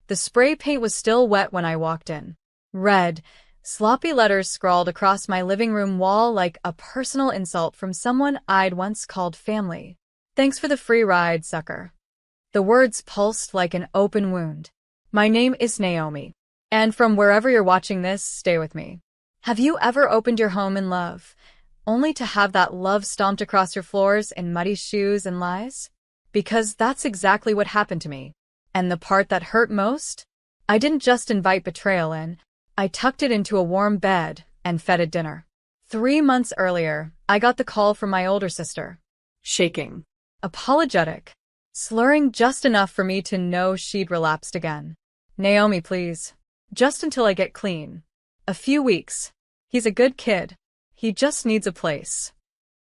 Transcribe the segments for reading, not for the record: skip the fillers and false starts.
The spray paint was still wet when I walked in. Red, sloppy letters scrawled across my living room wall like a personal insult from someone I'd once called family. Thanks for the free ride, sucker. The words pulsed like an open wound. My name is Naomi. And from wherever you're watching this, stay with me. Have you ever opened your home in love, only to have that love stomped across your floors in muddy shoes and lies? Because that's exactly what happened to me. And the part that hurt most? I didn't just invite betrayal in. I tucked it into a warm bed and fed it dinner. 3 months earlier, I got the call from my older sister. Shaking. Apologetic. Slurring just enough for me to know she'd relapsed again. Naomi, please. Just until I get clean. A few weeks. He's a good kid. He just needs a place.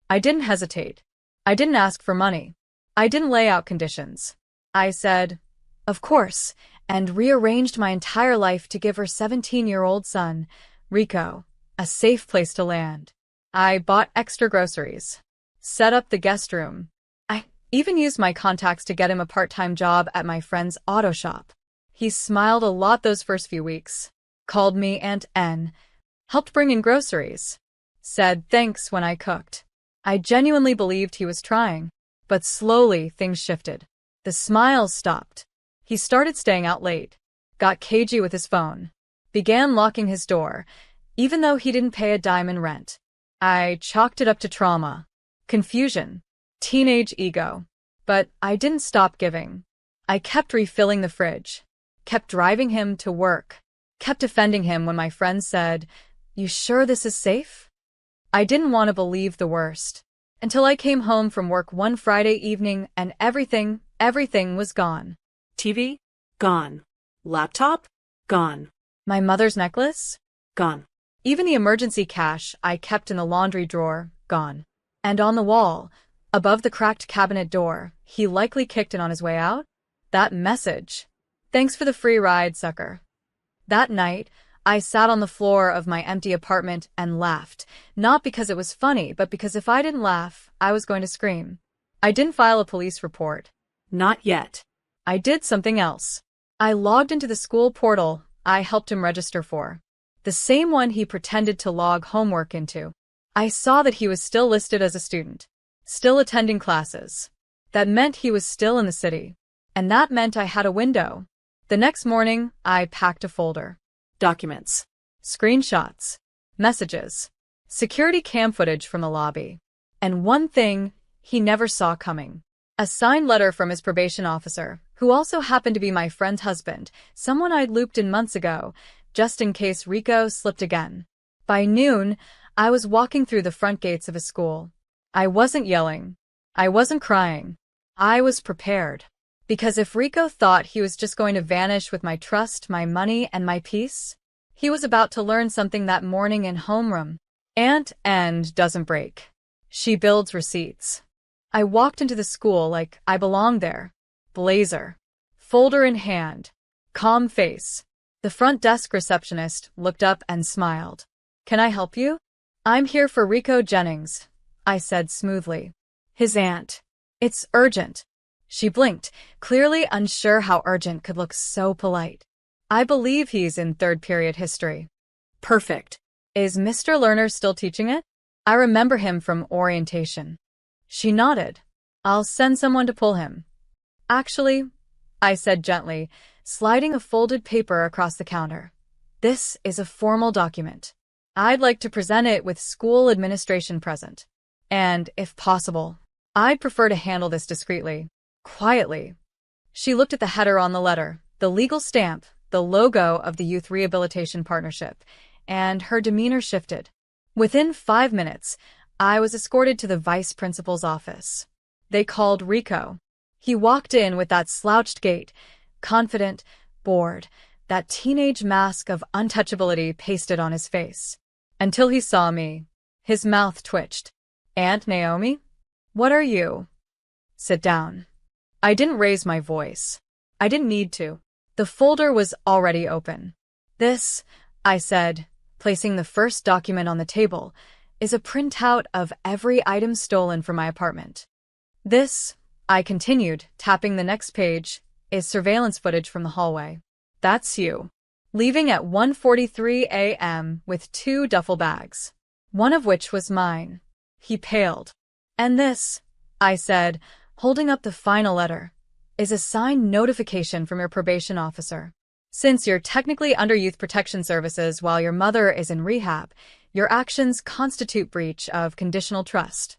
I didn't hesitate. I didn't ask for money. I didn't lay out conditions. I said, of course, and rearranged my entire life to give her 17-year-old son, Rico, a safe place to land. I bought extra groceries. Set up the guest room. I even used my contacts to get him a part-time job at my friend's auto shop. He smiled a lot those first few weeks. Called me Aunt N. Helped bring in groceries. Said thanks when I cooked. I genuinely believed he was trying. But slowly, things shifted. The smiles stopped. He started staying out late. Got cagey with his phone. Began locking his door, even though he didn't pay a dime in rent. I chalked it up to trauma. Confusion. Teenage ego. But I didn't stop giving. I kept refilling the fridge. Kept driving him to work. Kept defending him when my friends said, "You sure this is safe?" I didn't want to believe the worst. Until I came home from work one Friday evening and everything was gone. TV? Gone. Laptop? Gone. My mother's necklace? Gone. Even the emergency cash I kept in the laundry drawer? Gone. And on the wall, above the cracked cabinet door he likely kicked in on his way out, that message. Thanks for the free ride, sucker. That night, I sat on the floor of my empty apartment and laughed, not because it was funny, but because if I didn't laugh, I was going to scream. I didn't file a police report. Not yet. I did something else. I logged into the school portal I helped him register for. The same one he pretended to log homework into. I saw that he was still listed as a student. Still attending classes. That meant he was still in the city. And that meant I had a window. The next morning, I packed a folder. Documents. Screenshots. Messages. Security cam footage from the lobby. And one thing he never saw coming. A signed letter from his probation officer, who also happened to be my friend's husband, someone I'd looped in months ago, just in case Rico slipped again. By noon, I was walking through the front gates of his school. I wasn't yelling. I wasn't crying. I was prepared. Because if Rico thought he was just going to vanish with my trust, my money, and my peace, he was about to learn something that morning in homeroom. Aunt N doesn't break. She builds receipts. I walked into the school like I belonged there. Blazer. Folder in hand. Calm face. The front desk receptionist looked up and smiled. "Can I help you?" "I'm here for Rico Jennings," I said smoothly. "His aunt. It's urgent." She blinked, clearly unsure how urgent could look so polite. "I believe he's in third period history." Perfect. "Is Mr. Lerner still teaching it?" "I remember him from orientation." She nodded. "I'll send someone to pull him." "Actually," I said gently, sliding a folded paper across the counter, "this is a formal document. I'd like to present it with school administration present. And, if possible, I'd prefer to handle this discreetly. Quietly." She looked at the header on the letter, the legal stamp, the logo of the Youth Rehabilitation Partnership, and her demeanor shifted. Within 5 minutes, I was escorted to the vice principal's office. They called Rico. He walked in with that slouched gait, confident, bored, that teenage mask of untouchability pasted on his face. Until he saw me. His mouth twitched. "Aunt Naomi? What are you?" "Sit down." I didn't raise my voice. I didn't need to. The folder was already open. "This," I said, placing the first document on the table, "is a printout of every item stolen from my apartment. This," I continued, tapping the next page, "is surveillance footage from the hallway. That's you. Leaving at 1:43 a.m. with 2 duffel bags. One of which was mine. He paled. And this, I said, holding up the final letter, is a signed notification from your probation officer. Since you're technically under Youth Protection Services while your mother is in rehab, your actions constitute breach of conditional trust.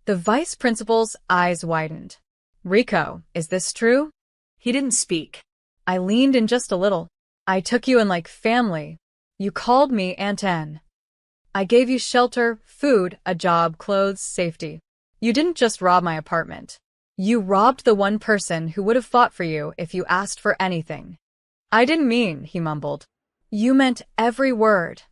The vice principal's eyes widened. Rico, is this true? He didn't speak. I leaned in just a little. I took you in like family. You called me Aunt N. I gave you shelter, food, a job, clothes, safety. You didn't just rob my apartment. You robbed the one person who would have fought for you if you asked for anything. I didn't mean, he mumbled. You meant every word.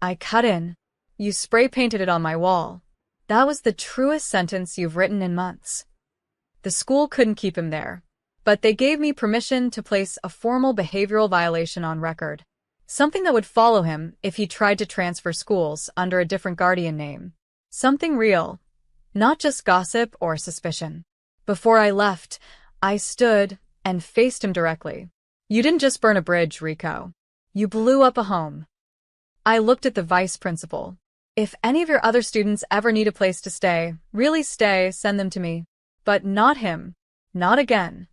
I cut in. You spray-painted it on my wall. That was the truest sentence you've written in months. The school couldn't keep him there, but they gave me permission to place a formal behavioral violation on record. Something that would follow him if he tried to transfer schools under a different guardian name. Something real, not just gossip or suspicion. Before I left, I stood and faced him directly. You didn't just burn a bridge, Rico. You blew up a home. I looked at the vice principal. If any of your other students ever need a place to stay, really stay, send them to me. But not him. Not again.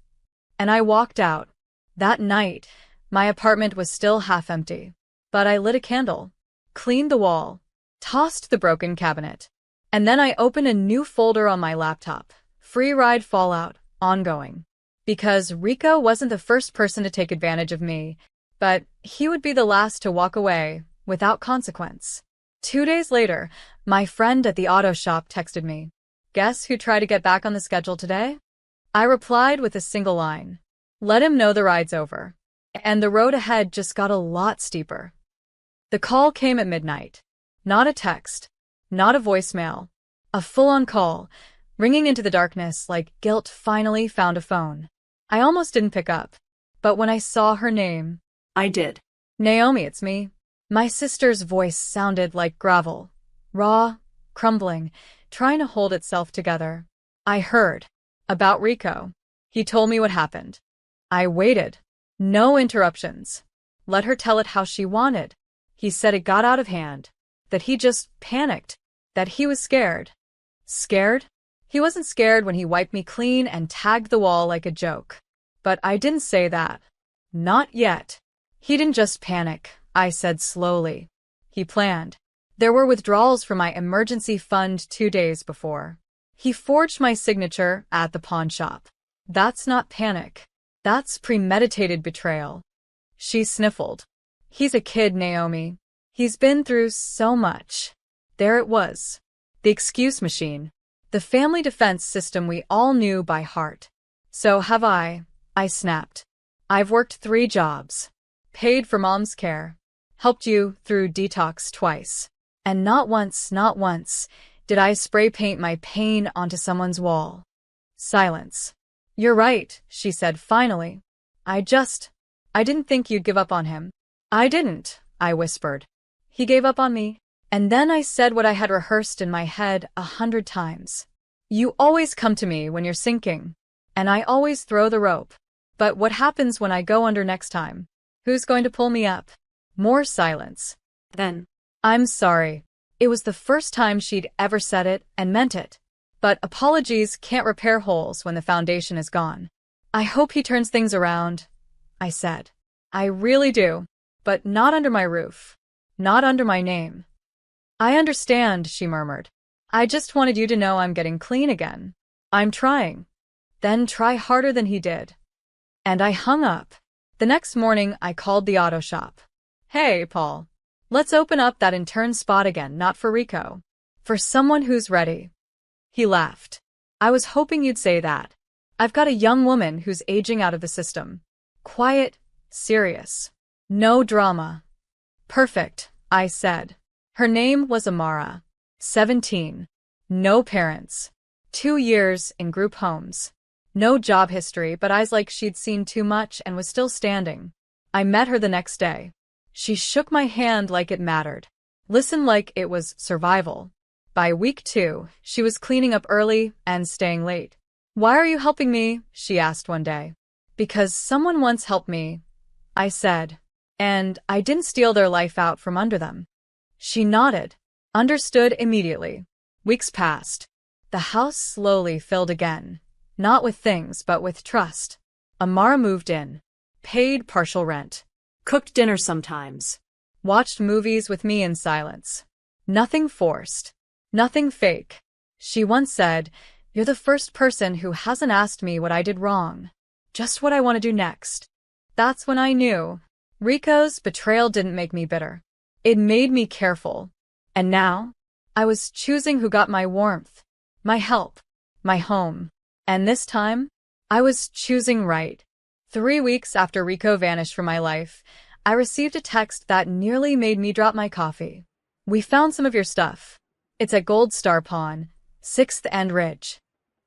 And I walked out. That night, my apartment was still half empty. But I lit a candle, cleaned the wall, tossed the broken cabinet. And then I opened a new folder on my laptop. Free ride fallout, ongoing. Because Rico wasn't the first person to take advantage of me, but he would be the last to walk away without consequence. 2 days later, my friend at the auto shop texted me. Guess who tried to get back on the schedule today? I replied with a single line. Let him know the ride's over. And the road ahead just got a lot steeper. The call came at midnight. Not a text. Not a voicemail. A full-on call, ringing into the darkness like guilt finally found a phone. I almost didn't pick up. But when I saw her name... I did. Naomi, it's me. My sister's voice sounded like gravel. Raw, crumbling, trying to hold itself together. I heard. About Rico. He told me what happened. I waited. No interruptions. Let her tell it how she wanted. He said it got out of hand. That he just panicked. That he was scared. Scared? He wasn't scared when he wiped me clean and tagged the wall like a joke. But I didn't say that. Not yet. He didn't just panic, I said slowly. He planned. There were withdrawals from my emergency fund 2 days before. He forged my signature at the pawn shop. That's not panic. That's premeditated betrayal. She sniffled. He's a kid, Naomi. He's been through so much. There it was. The excuse machine. The family defense system we all knew by heart. So have I snapped. I've worked 3 jobs. Paid for mom's care. Helped you through detox twice. And not once, did I spray paint my pain onto someone's wall. Silence. You're right, she said finally. I didn't think you'd give up on him. I didn't, I whispered. He gave up on me. And then I said what I had rehearsed in my head 100 times. You always come to me when you're sinking. And I always throw the rope. But what happens when I go under next time? Who's going to pull me up? More silence. Then. I'm sorry. It was the first time she'd ever said it and meant it. But apologies can't repair holes when the foundation is gone. I hope he turns things around, I said. I really do. But not under my roof. Not under my name. I understand, she murmured. I just wanted you to know I'm getting clean again. I'm trying. Then try harder than he did. And I hung up. The next morning, I called the auto shop. Hey, Paul. Let's open up that intern spot again, not for Rico. For someone who's ready. He laughed. I was hoping you'd say that. I've got a young woman who's aging out of the system. Quiet, serious. No drama. Perfect, I said. Her name was Amara. 17. No parents. 2 years in group homes. No job history, but eyes like she'd seen too much and was still standing. I met her the next day. She shook my hand like it mattered. Listened like it was survival. By week 2, she was cleaning up early and staying late. Why are you helping me? She asked one day. Because someone once helped me. I said. And I didn't steal their life out from under them. She nodded, understood immediately. Weeks passed. The house slowly filled again, not with things but with trust. Amara moved in, paid partial rent, Cooked dinner sometimes. watched movies with me in silence. Nothing forced, nothing fake. She once said, "You're the first person who hasn't asked me what I did wrong, just what I want to do next." That's when I knew. Rico's betrayal didn't make me bitter. It made me careful. And now, I was choosing who got my warmth, my help, my home. And this time, I was choosing right. 3 weeks after Rico vanished from my life, I received a text that nearly made me drop my coffee. "We found some of your stuff. It's at Gold Star Pawn, 6th and Ridge."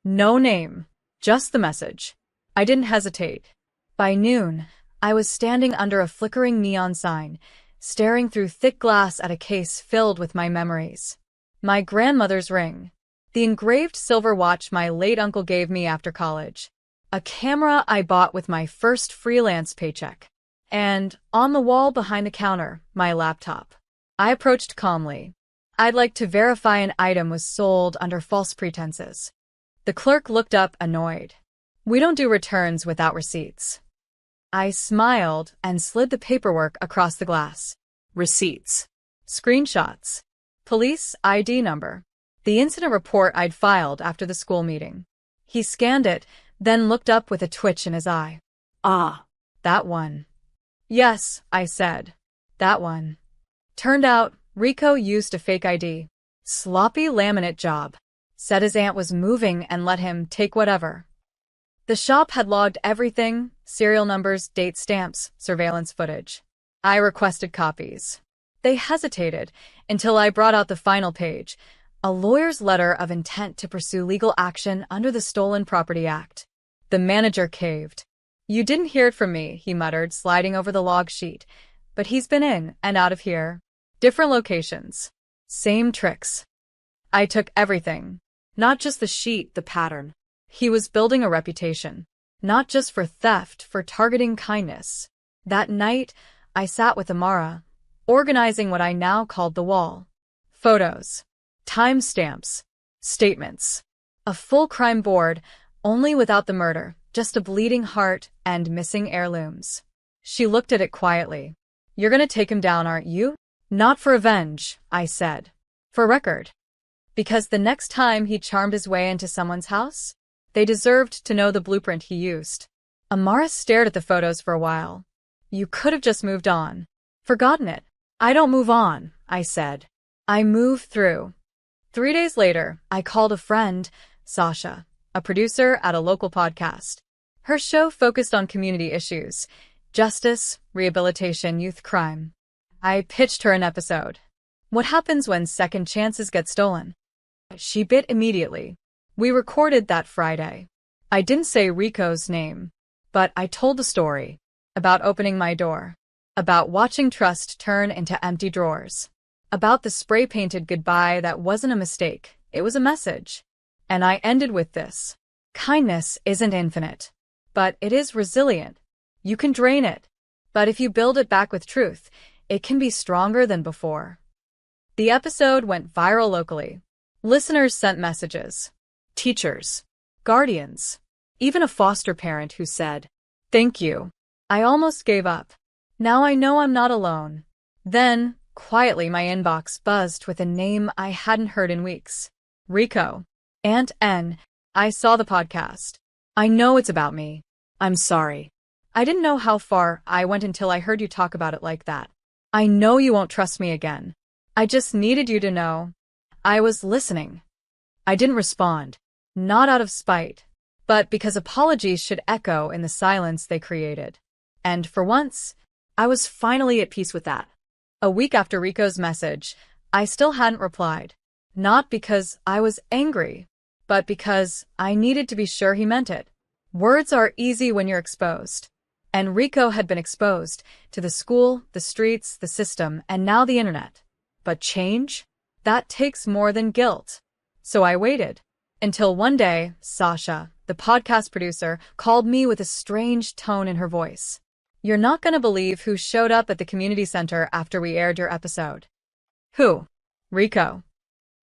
No name, just the message. I didn't hesitate. By noon, I was standing under a flickering neon sign, staring through thick glass at a case filled with my memories. My grandmother's ring, the engraved silver watch my late uncle gave me after college, a camera I bought with my first freelance paycheck, and, on the wall behind the counter, my laptop. I approached calmly. I'd like to verify an item was sold under false pretenses. The clerk looked up, annoyed. "We don't do returns without receipts." I smiled and slid the paperwork across the glass. Receipts. Screenshots. Police ID number. The incident report I'd filed after the school meeting. He scanned it, then looked up with a twitch in his eye. Ah. "That one." "Yes," I said. "That one." Turned out, Rico used a fake ID. Sloppy laminate job. Said his aunt was moving and let him take whatever. The shop had logged everything: serial numbers, date stamps, surveillance footage. I requested copies. They hesitated until I brought out the final page, a lawyer's letter of intent to pursue legal action under the Stolen Property Act. The manager caved. "You didn't hear it from me," he muttered, sliding over the log sheet. "But he's been in and out of here. Different locations. Same tricks." I took everything. Not just the sheet, the pattern. He was building a reputation. Not just for theft, for targeting kindness. That night, I sat with Amara, organizing what I now called the wall. Photos. Timestamps. Statements. A full crime board, only without the murder, just a bleeding heart and missing heirlooms. She looked at it quietly. "You're gonna take him down, aren't you?" "Not for revenge," I said. "For record. Because the next time he charmed his way into someone's house, they deserved to know the blueprint he used." Amara stared at the photos for a while. "You could have just moved on. Forgotten it." "I don't move on," I said. "I move through." 3 days later, I called a friend, Sasha, a producer at a local podcast. Her show focused on community issues: justice, rehabilitation, youth crime. I pitched her an episode. What happens when second chances get stolen? She bit immediately. We recorded that Friday. I didn't say Rico's name, but I told the story. About opening my door. About watching trust turn into empty drawers. About the spray-painted goodbye that wasn't a mistake, it was a message. And I ended with this. Kindness isn't infinite, but it is resilient. You can drain it, but if you build it back with truth, it can be stronger than before. The episode went viral locally. Listeners sent messages. Teachers. Guardians. Even a foster parent who said, "Thank you." I almost gave up. Now I know I'm not alone. Then, quietly, my inbox buzzed with a name I hadn't heard in weeks. Rico. Aunt N. I saw the podcast. I know it's about me. I'm sorry. I didn't know how far I went until I heard you talk about it like that. I know you won't trust me again. I just needed you to know. I was listening. I didn't respond. Not out of spite, but because apologies should echo in the silence they created. And for once, I was finally at peace with that. A week after Rico's message, I still hadn't replied. Not because I was angry, but because I needed to be sure he meant it. Words are easy when you're exposed. And Rico had been exposed to the school, the streets, the system, and now the internet. But change? That takes more than guilt. So I waited. Until one day, Sasha, the podcast producer, called me with a strange tone in her voice. You're not gonna believe who showed up at the community center after we aired your episode. Who? Rico.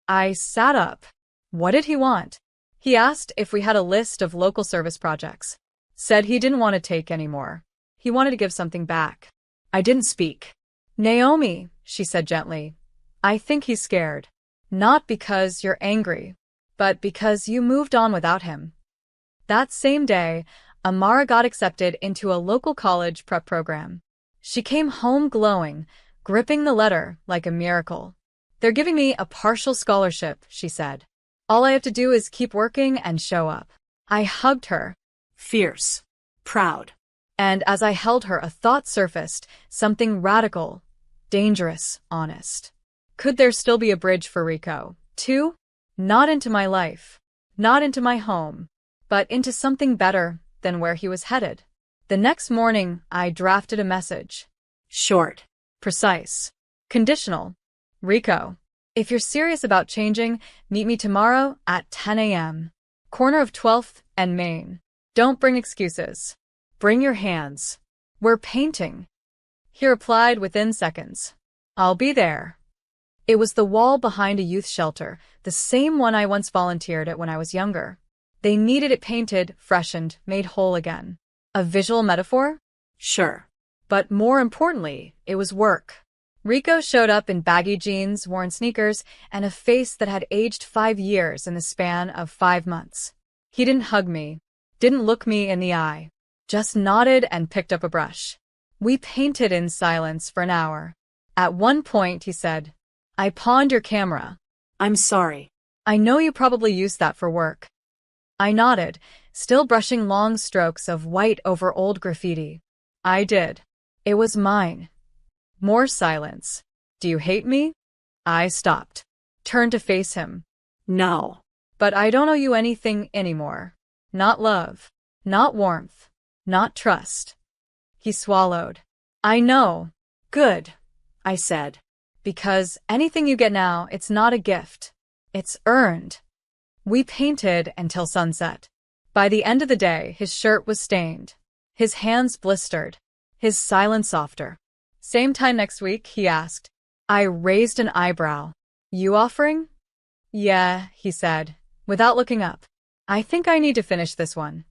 I sat up. What did he want? He asked if we had a list of local service projects. Said he didn't want to take any more. He wanted to give something back. I didn't speak. Naomi, she said gently, I think he's scared. Not because you're angry, but because you moved on without him. That same day, Amara got accepted into a local college prep program. She came home glowing, gripping the letter like a miracle. They're giving me a partial scholarship, she said. All I have to do is keep working and show up. I hugged her. Fierce. Proud. And as I held her, a thought surfaced, something radical, dangerous, honest. Could there still be a bridge for Rico, too? Not into my life, not into my home, but into something better than where he was headed. The next morning, I drafted a message. Short. Precise. Conditional. Rico, if you're serious about changing, meet me tomorrow at 10 a.m. Corner of 12th and Main. Don't bring excuses. Bring your hands. We're painting. He replied within seconds. I'll be there. It was the wall behind a youth shelter, the same one I once volunteered at when I was younger. They needed it painted, freshened, made whole again. A visual metaphor? Sure. But more importantly, it was work. Rico showed up in baggy jeans, worn sneakers, and a face that had aged 5 years in the span of 5 months. He didn't hug me, didn't look me in the eye, just nodded and picked up a brush. We painted in silence for an hour. At one point, he said, I pawned your camera. I'm sorry. I know you probably used that for work. I nodded, still brushing long strokes of white over old graffiti. I did. It was mine. More silence. Do you hate me? I stopped. Turned to face him. No. But I don't owe you anything anymore. Not love. Not warmth. Not trust. He swallowed. I know. Good, I said. Because anything you get now, it's not a gift. It's earned. We painted until sunset. By the end of the day, his shirt was stained. His hands blistered. His silence softer. Same time next week, he asked. I raised an eyebrow. You offering? Yeah, he said, without looking up. I think I need to finish this one.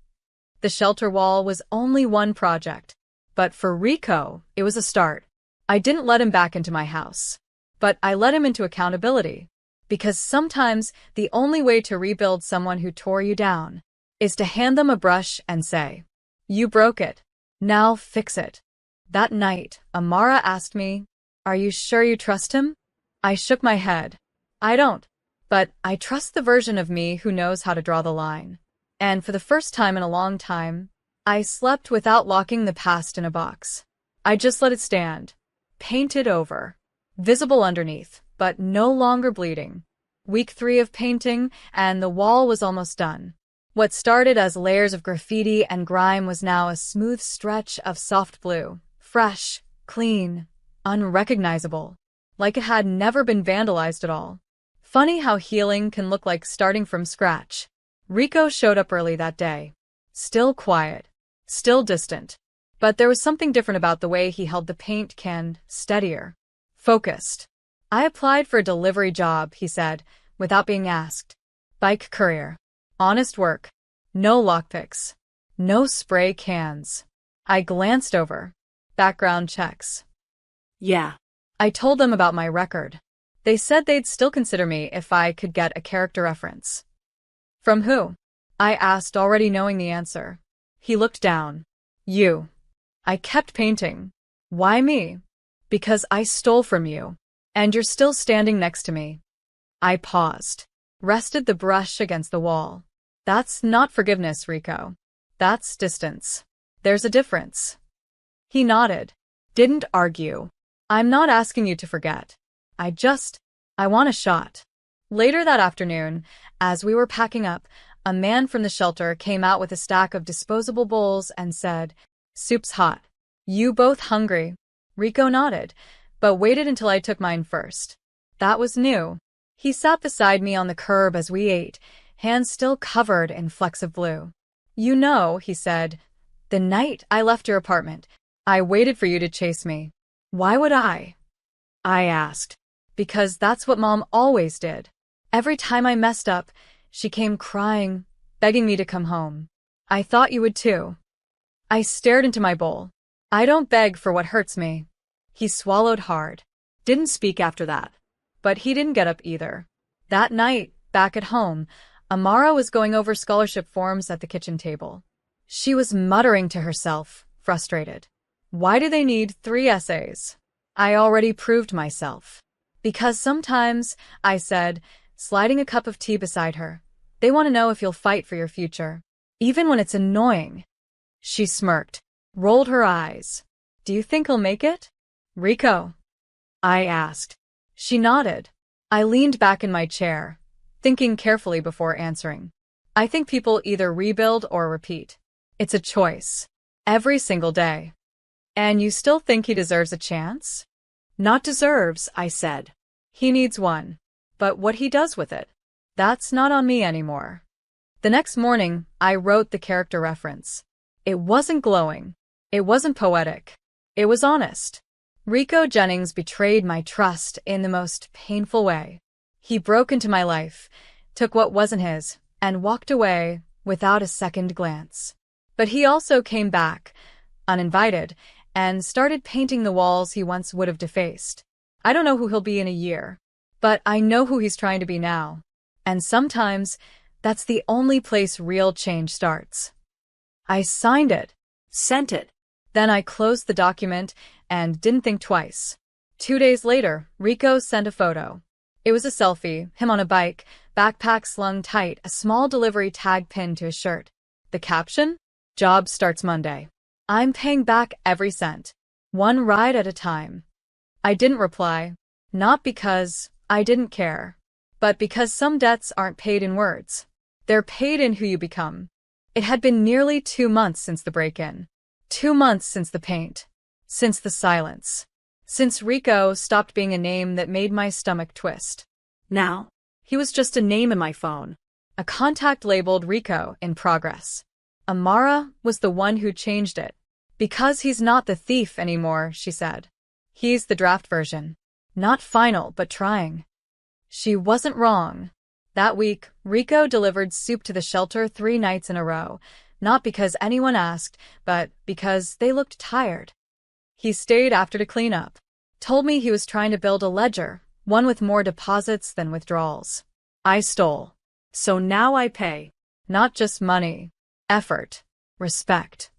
The shelter wall was only one project. But for Rico, it was a start. I didn't let him back into my house. But I let him into accountability. Because sometimes the only way to rebuild someone who tore you down is to hand them a brush and say, you broke it. Now fix it. That night, Amara asked me, are you sure you trust him? I shook my head. I don't. But I trust the version of me who knows how to draw the line. And for the first time in a long time, I slept without locking the past in a box. I just let it stand. Painted over. Visible underneath, but no longer bleeding. Week 3 of painting, and the wall was almost done. What started as layers of graffiti and grime was now a smooth stretch of soft blue. Fresh, clean, unrecognizable. Like it had never been vandalized at all. Funny how healing can look like starting from scratch. Rico showed up early that day. Still quiet. Still distant. But there was something different about the way he held the paint can, steadier. Focused. I applied for a delivery job, he said, without being asked. Bike courier. Honest work. No lockpicks. No spray cans. I glanced over. Background checks. Yeah. I told them about my record. They said they'd still consider me if I could get a character reference. From who? I asked, already knowing the answer. He looked down. You. I kept painting. Why me? Because I stole from you. And you're still standing next to me. I paused. Rested the brush against the wall. That's not forgiveness, Rico. That's distance. There's a difference. He nodded. Didn't argue. I'm not asking you to forget. I want a shot. Later that afternoon, as we were packing up, a man from the shelter came out with a stack of disposable bowls and said, soup's hot. You both hungry? Rico nodded, but waited until I took mine first. That was new. He sat beside me on the curb as we ate, hands still covered in flecks of blue. You know, he said, the night I left your apartment, I waited for you to chase me. Why would I? I asked. Because that's what Mom always did. Every time I messed up, she came crying, begging me to come home. I thought you would too. I stared into my bowl. I don't beg for what hurts me. He swallowed hard. Didn't speak after that. But he didn't get up either. That night, back at home, Amara was going over scholarship forms at the kitchen table. She was muttering to herself, frustrated. Why do they need 3 essays? I already proved myself. Because sometimes, I said, sliding a cup of tea beside her, they want to know if you'll fight for your future, even when it's annoying. She smirked, rolled her eyes. Do you think he'll make it? Rico? I asked. She nodded. I leaned back in my chair, thinking carefully before answering. I think people either rebuild or repeat. It's a choice. Every single day. And you still think he deserves a chance? Not deserves, I said. He needs one. But what he does with it, that's not on me anymore. The next morning, I wrote the character reference. It wasn't glowing. It wasn't poetic. It was honest. Rico Jennings betrayed my trust in the most painful way. He broke into my life, took what wasn't his, and walked away without a second glance. But he also came back, uninvited, and started painting the walls he once would have defaced. I don't know who he'll be in a year, but I know who he's trying to be now. And sometimes, that's the only place real change starts. I signed it, sent it. Then I closed the document and didn't think twice. 2 days later, Rico sent a photo. It was a selfie, him on a bike, backpack slung tight, a small delivery tag pinned to his shirt. The caption? Job starts Monday. I'm paying back every cent. One ride at a time. I didn't reply. Not because I didn't care, but because some debts aren't paid in words. They're paid in who you become. It had been nearly 2 months since the break-in. 2 months since the paint. Since the silence. Since Rico stopped being a name that made my stomach twist. Now, he was just a name in my phone. A contact labeled Rico in progress. Amara was the one who changed it. Because he's not the thief anymore, she said. He's the draft version. Not final, but trying. She wasn't wrong. That week, Rico delivered soup to the shelter 3 nights in a row, not because anyone asked, but because they looked tired. He stayed after to clean up. Told me he was trying to build a ledger, one with more deposits than withdrawals. I stole. So now I pay. Not just money. Effort. Respect.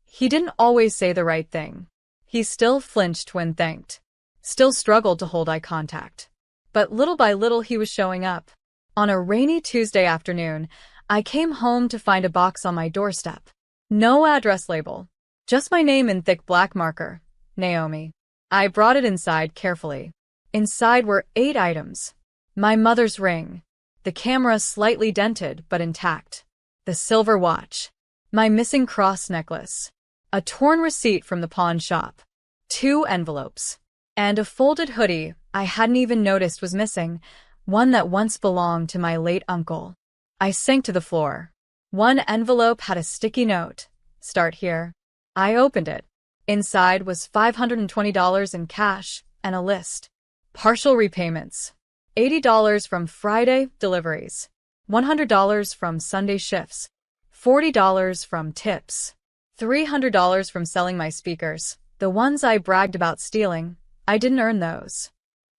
He didn't always say the right thing. He still flinched when thanked. Still struggled to hold eye contact. But little by little he was showing up. On a rainy Tuesday afternoon, I came home to find a box on my doorstep. No address label. Just my name in thick black marker. Naomi. I brought it inside carefully. Inside were 8 items. My mother's ring. The camera slightly dented but intact. The silver watch. My missing cross necklace. A torn receipt from the pawn shop. 2 envelopes. And a folded hoodie I hadn't even noticed was missing, one that once belonged to my late uncle. I sank to the floor. One envelope had a sticky note. Start here. I opened it. Inside was $520 in cash and a list. Partial repayments. $80 from Friday deliveries. $100 from Sunday shifts. $40 from tips. $300 from selling my speakers. The ones I bragged about stealing, I didn't earn those.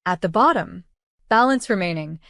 At the bottom, balance remaining,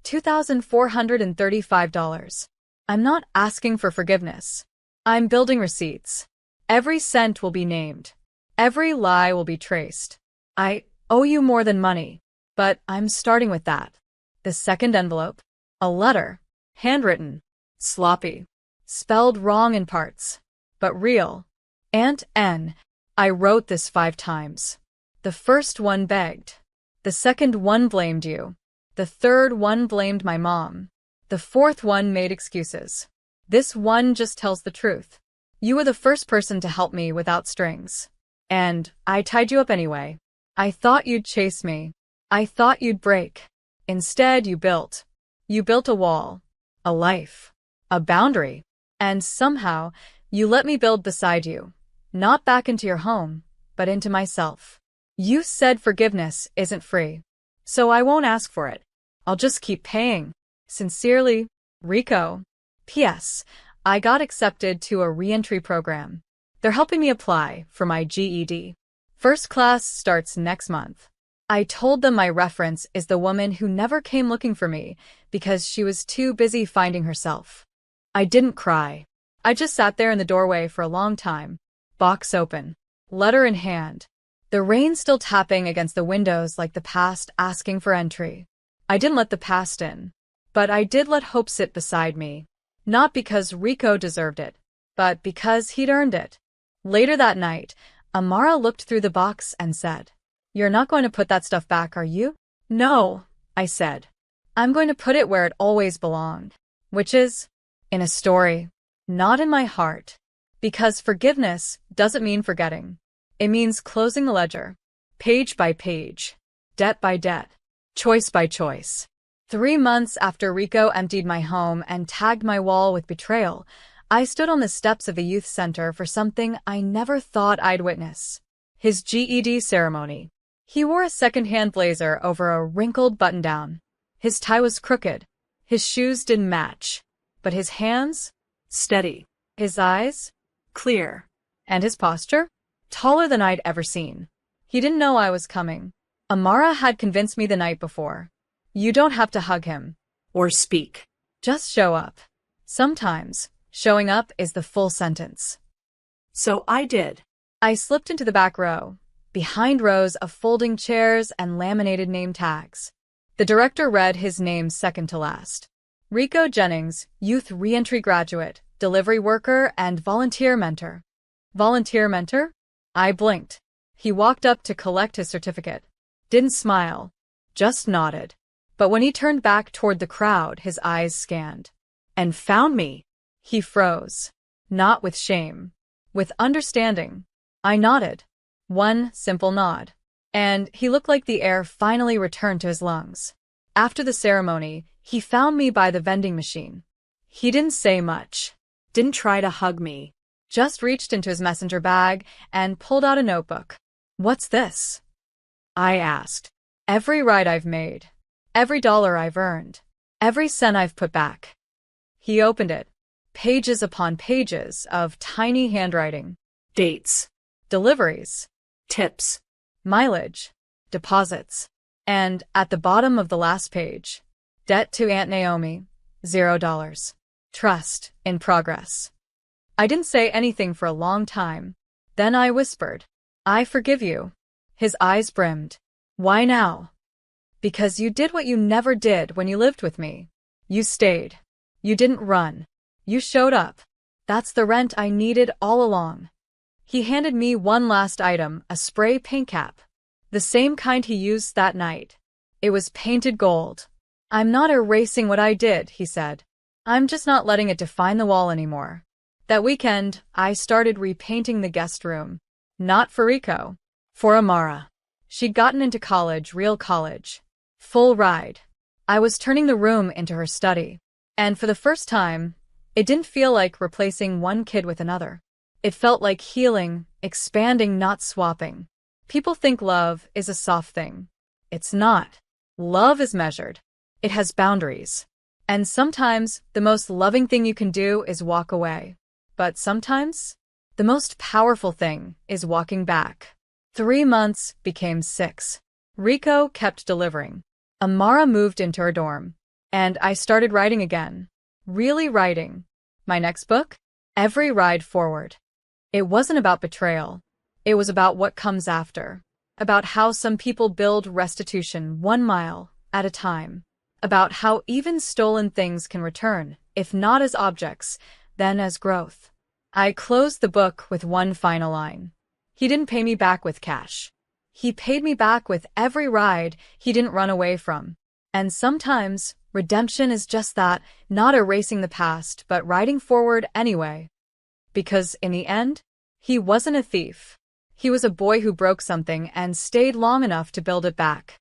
$2,435. I'm not asking for forgiveness. I'm building receipts. Every cent will be named. Every lie will be traced. I owe you more than money, but I'm starting with that. The second envelope, a letter, handwritten, sloppy, spelled wrong in parts, but real. Aunt N. I wrote this 5 times. The first one begged. The second one blamed you. The third one blamed my mom. The fourth one made excuses. This one just tells the truth. You were the first person to help me without strings. And I tied you up anyway. I thought you'd chase me. I thought you'd break. Instead, you built. You built a wall. A life. A boundary. And somehow, you let me build beside you. Not back into your home, but into myself. You said forgiveness isn't free, so I won't ask for it. I'll just keep paying. Sincerely, Rico. P.S. I got accepted to a re-entry program. They're helping me apply for my GED. First class starts next month. I told them my reference is the woman who never came looking for me because she was too busy finding herself. I didn't cry. I just sat there in the doorway for a long time, box open, letter in hand. The rain still tapping against the windows like the past asking for entry. I didn't let the past in, but I did let hope sit beside me. Not because Rico deserved it, but because he'd earned it. Later that night, Amara looked through the box and said, "You're not going to put that stuff back, are you?" "No," I said. "I'm going to put it where it always belonged, which is in a story, not in my heart. Because forgiveness doesn't mean forgetting. It means closing the ledger, page by page, debt by debt, choice by choice." 3 months after Rico emptied my home and tagged my wall with betrayal, I stood on the steps of the youth center for something I never thought I'd witness. His GED ceremony. He wore a second-hand blazer over a wrinkled button-down. His tie was crooked. His shoes didn't match. But his hands? Steady. His eyes? Clear. And his posture? Taller than I'd ever seen. He didn't know I was coming. Amara had convinced me the night before. You don't have to hug him. Or speak. Just show up. Sometimes, showing up is the full sentence. So I did. I slipped into the back row, behind rows of folding chairs and laminated name tags. The director read his name second to last. Rico Jennings, youth reentry graduate, delivery worker, and volunteer mentor. Volunteer mentor? I blinked. He walked up to collect his certificate. Didn't smile, just nodded. But when he turned back toward the crowd, his eyes scanned. And found me. He froze. Not with shame. With understanding. I nodded. One simple nod. And he looked like the air finally returned to his lungs. After the ceremony, he found me by the vending machine. He didn't say much. Didn't try to hug me. Just reached into his messenger bag and pulled out a notebook. "What's this?" I asked. "Every ride I've made. Every dollar I've earned. Every cent I've put back." He opened it. Pages upon pages of tiny handwriting. Dates. Deliveries. Tips. Mileage. Deposits. And at the bottom of the last page, debt to Aunt Naomi, $0. Trust in progress. I didn't say anything for a long time. Then I whispered, "I forgive you." His eyes brimmed. "Why now?" "Because you did what you never did when you lived with me. You stayed. You didn't run. You showed up. That's the rent I needed all along." He handed me one last item, a spray paint cap. The same kind he used that night. It was painted gold. "I'm not erasing what I did," he said. "I'm just not letting it define the wall anymore." That weekend, I started repainting the guest room. Not for Rico. For Amara. She'd gotten into college, real college. Full ride. I was turning the room into her study. And for the first time, it didn't feel like replacing one kid with another. It felt like healing, expanding, not swapping. People think love is a soft thing. It's not. Love is measured. It has boundaries. And sometimes, the most loving thing you can do is walk away. But sometimes, the most powerful thing is walking back. 3 months became 6. Rico kept delivering. Amara moved into her dorm. And I started writing again. Really writing. My next book? Every Ride Forward. It wasn't about betrayal. It was about what comes after. About how some people build restitution 1 mile at a time. About how even stolen things can return, if not as objects, then as growth. I closed the book with one final line. He didn't pay me back with cash. He paid me back with every ride he didn't run away from. And sometimes, redemption is just that, not erasing the past, but riding forward anyway. Because in the end, he wasn't a thief. He was a boy who broke something and stayed long enough to build it back.